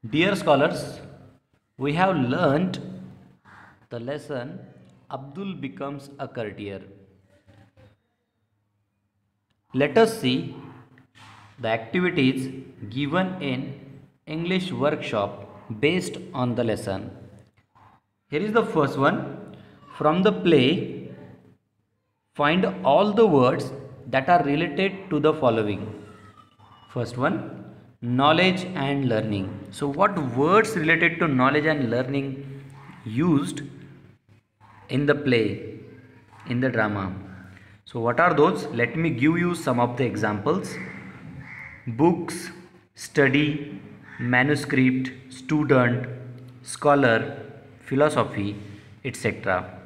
Dear scholars, we have learnt the lesson Abdul becomes a courtier. Let us see the activities given in English workshop based on the lesson. Here is the first one. From the play, find all the words that are related to the following. First one, knowledge and learning. So, what words related to knowledge and learning used in the play, in the drama? So, what are those? Let me give you some of the examples: books, study, manuscript, student, scholar, philosophy, etc.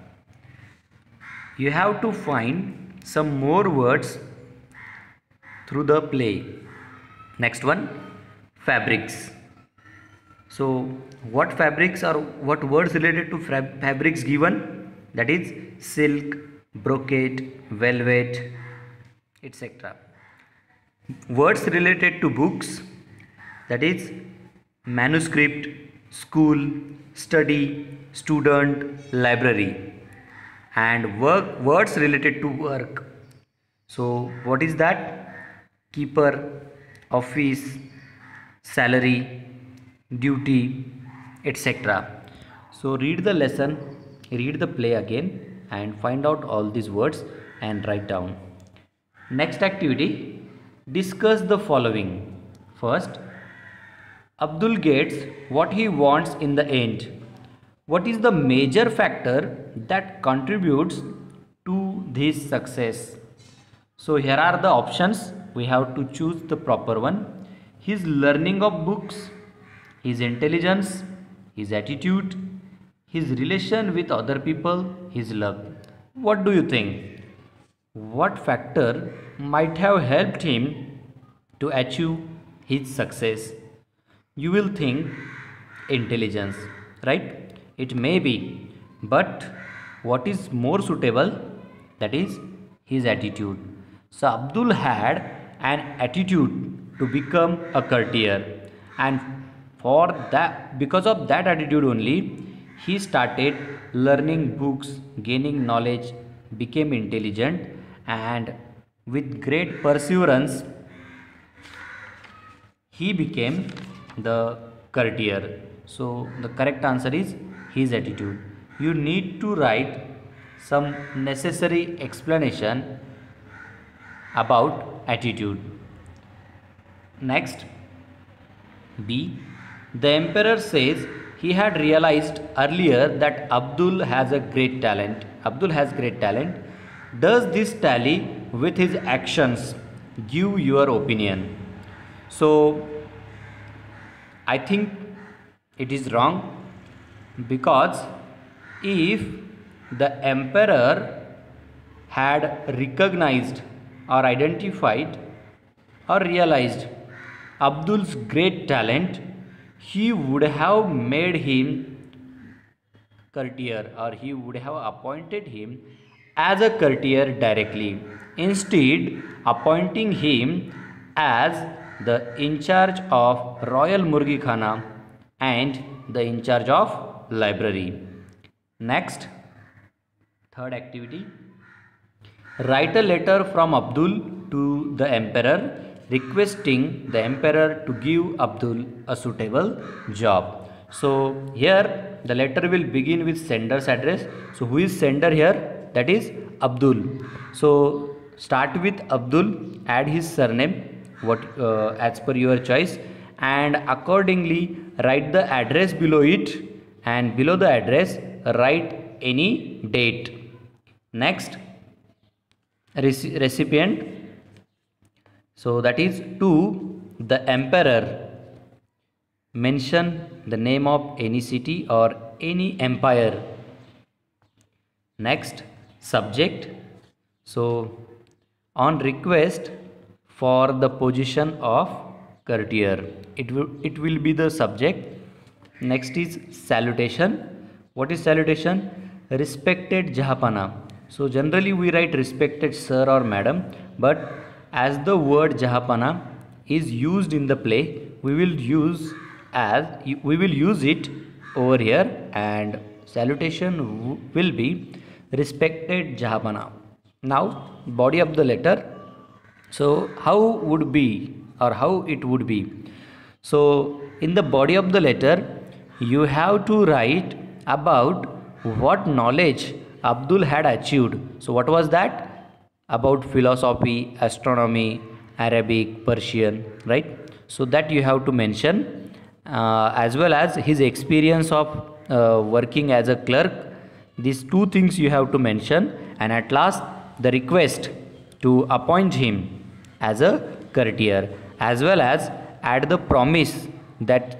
You have to find some more words through the play. Next one, fabrics. So, what fabrics or what words related to fabrics given? That is silk, brocade, velvet, etc. Words related to books, that is manuscript, school, study, student, library. And words related to work. So, what is that? Keeper, office, salary, duty, etc. So, read the lesson, read the play again, and find out all these words and write down. Next activity, discuss the following. First, Abdul gets what he wants in the end. What is the major factor that contributes to this success? So here are the options. We have to choose the proper one. His learning of books, his intelligence, his attitude, his relation with other people, his luck. What do you think? What factor might have helped him to achieve his success? You will think intelligence, right? It may be, but what is more suitable? That is his attitude. So Abdul had an attitude to become a courtier, and for that, because of that attitude only, he started learning books, gaining knowledge, became intelligent, and with great perseverance he became the courtier. So the correct answer is his attitude. You need to write some necessary explanation about attitude. Next, B. The emperor says he had realized earlier that Abdul has a great talent. Abdul has great talent. Does this tally with his actions? Give your opinion. So I think it is wrong, because if the emperor had recognized or identified or realized Abdul's great talent, he would have made him courtier, or he would have appointed him as a courtier directly, instead appointing him as the in charge of royal Murgi Khana and the in charge of library. Next, third activity, write a letter from Abdul to the emperor requesting the emperor to give Abdul a suitable job. So here the letter will begin with sender's address. So who is sender here? That is Abdul. So start with Abdul, add his surname what as per your choice, and accordingly write the address below it, and below the address write any date. Next, recipient, so that is to the emperor, mention the name of any city or any empire. Next, subject, so on request for the position of courtier, it will be the subject. Next is salutation. What is salutation? Respected Jahapana. So generally we write respected sir or madam, but as the word Jahapana is used in the play, we will use as we will use it over here, and salutation will be respected Jahabana. Now body of the letter. So how would be, or how it would be? So in the body of the letter you have to write about what knowledge Abdul had achieved. So what was that? About philosophy, astronomy, Arabic, Persian, right? So that you have to mention, as well as his experience of working as a clerk. These two things you have to mention, and at last the request to appoint him as a courtier, as well as add the promise that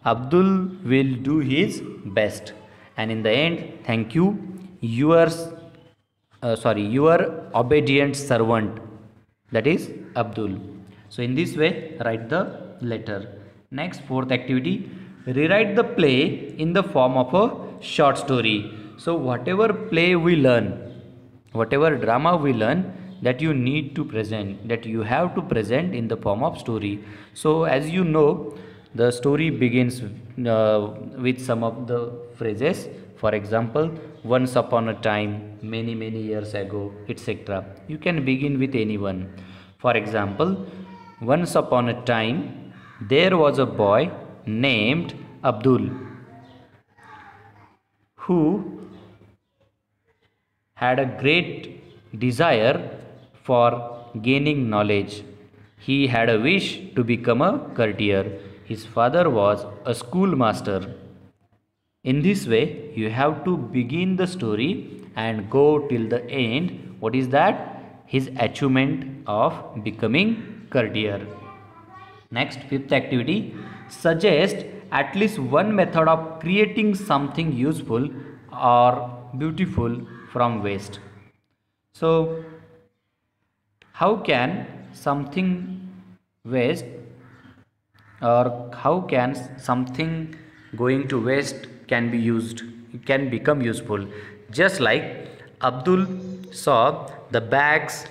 Abdul will do his best. And in the end, thank you, yours, your obedient servant, that is Abdul. So in this way, write the letter. Next, fourth activity, rewrite the play in the form of a short story. So whatever play we learn, whatever drama we learn, that you need to present, that you have to present in the form of story. So as you know, the story begins with some of the phrases. For example, once upon a time, many years ago, etc. You can begin with anyone. For example, once upon a time, there was a boy named Abdul who had a great desire for gaining knowledge. He had a wish to become a courtier. His father was a schoolmaster. In this way, you have to begin the story and go till the end. What is that? His achievement of becoming courtier. Next, fifth activity, suggest at least one method of creating something useful or beautiful from waste. So, how can something waste, or how can something going to waste can be used, can become useful? Just like Abdul saw the bags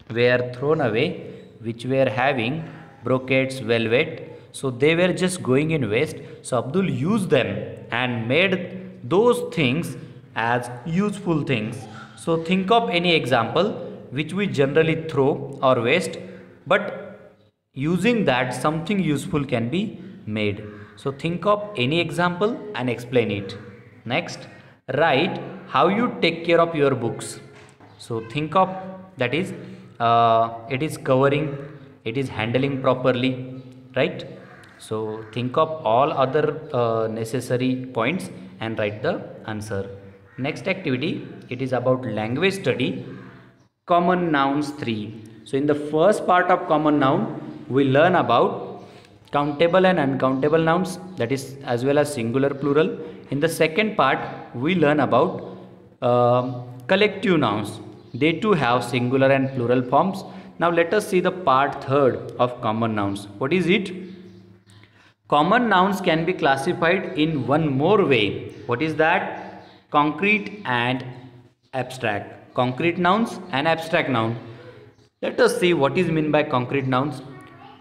were thrown away which were having brocades, velvet, so they were just going in waste. So Abdul used them and made those things as useful things. So think of any example which we generally throw or waste, but using that something useful can be made. So think of any example and explain it. Next, write how you take care of your books. So think of, that is, it is covering, it is handling properly, right? So think of all other necessary points and write the answer. Next activity, it is about language study. Common nouns 3. So in the first part of common noun, we learn about countable and uncountable nouns, that is as well as singular, plural. In the second part, we learn about collective nouns. They too have singular and plural forms. Now let us see the part third of common nouns. What is it? Common nouns can be classified in one more way. What is that? Concrete and abstract. Concrete nouns and abstract noun. Let us see what is meant by concrete nouns.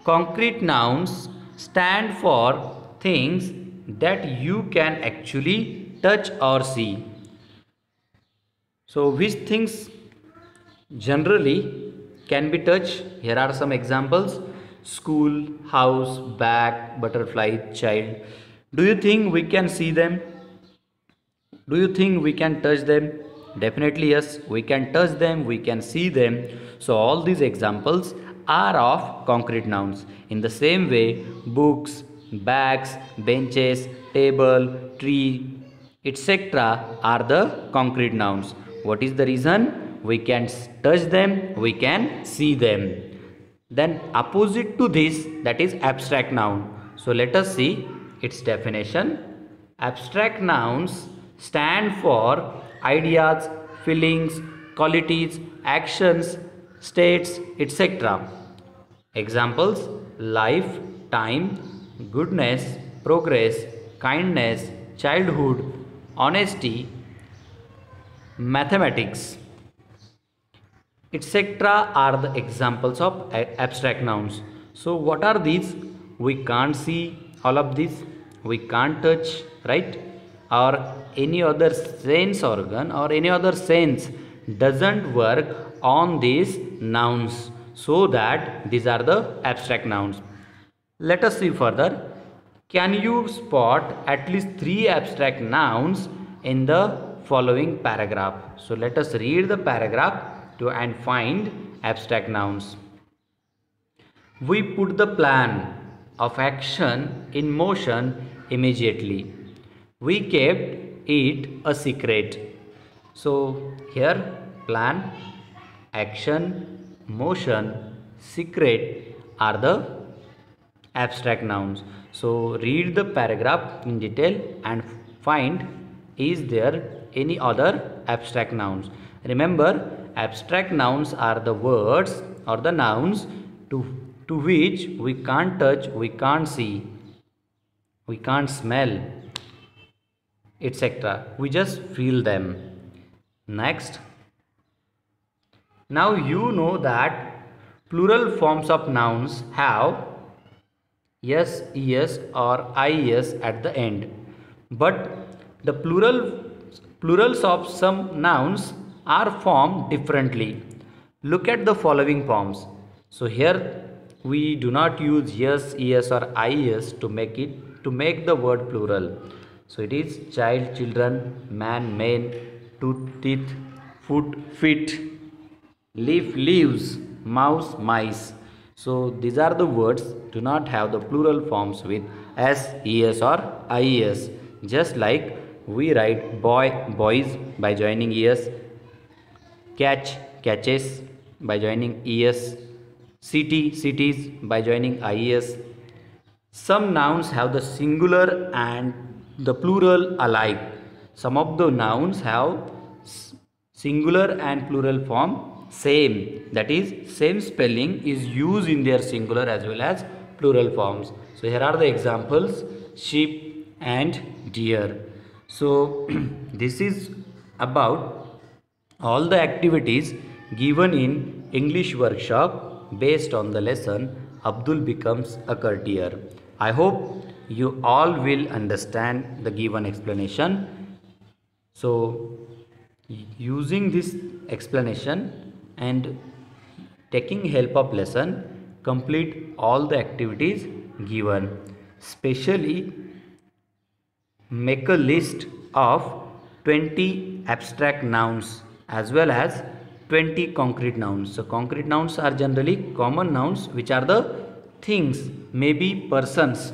Concrete nouns stand for things that you can actually touch or see. So which things generally can be touched? Here are some examples: school, house, bag, butterfly, child. Do you think we can see them? Do you think we can touch them? Definitely yes, we can touch them, we can see them. So all these examples are of concrete nouns. In the same way, books, bags, benches, table, tree, etc. are the concrete nouns. What is the reason? We can touch them, we can see them. Then opposite to this, that is abstract noun. So let us see its definition. Abstract nouns stand for ideas, feelings, qualities, actions, states, etc. Examples: life, time, goodness, progress, kindness, childhood, honesty, mathematics, etc. are the examples of abstract nouns. So what are these? We can't see, all of this. We can't touch, right? Or any other sense organ or any other sense doesn't work on these nouns, so that these are the abstract nouns. Let us see further. Can you spot at least 3 abstract nouns in the following paragraph? So let us read the paragraph to and find abstract nouns. We put the plan of action in motion immediately. We kept it a secret. So here plan, action, motion, secret are the abstract nouns. So read the paragraph in detail and find is there any other abstract nouns. Remember, abstract nouns are the words or the nouns to which we can't touch, we can't see, we can't smell, etc. We just feel them. Next, now you know that plural forms of nouns have s, es or ies at the end, but the plurals of some nouns are formed differently. Look at the following forms. So here we do not use yes, es or ies to make the word plural. So it is child, children, man, men, tooth, teeth, foot, feet, leaf, leaves, mouse, mice. So these are the words do not have the plural forms with s, es or ies. Just like we write boy, boys by joining es, catch, catches by joining es, city, cities by joining ies. Some nouns have the singular and the plural alike. Some of the nouns have singular and plural form same, that is same spelling is used in their singular as well as plural forms. So here are the examples: sheep and deer. So this is about all the activities given in English workshop based on the lesson Abdul becomes a courtier. I hope you all will understand the given explanation. So using this explanation and taking help of lesson, complete all the activities given. Especially make a list of 20 abstract nouns as well as 20 concrete nouns. So concrete nouns are generally common nouns which are the things, maybe persons,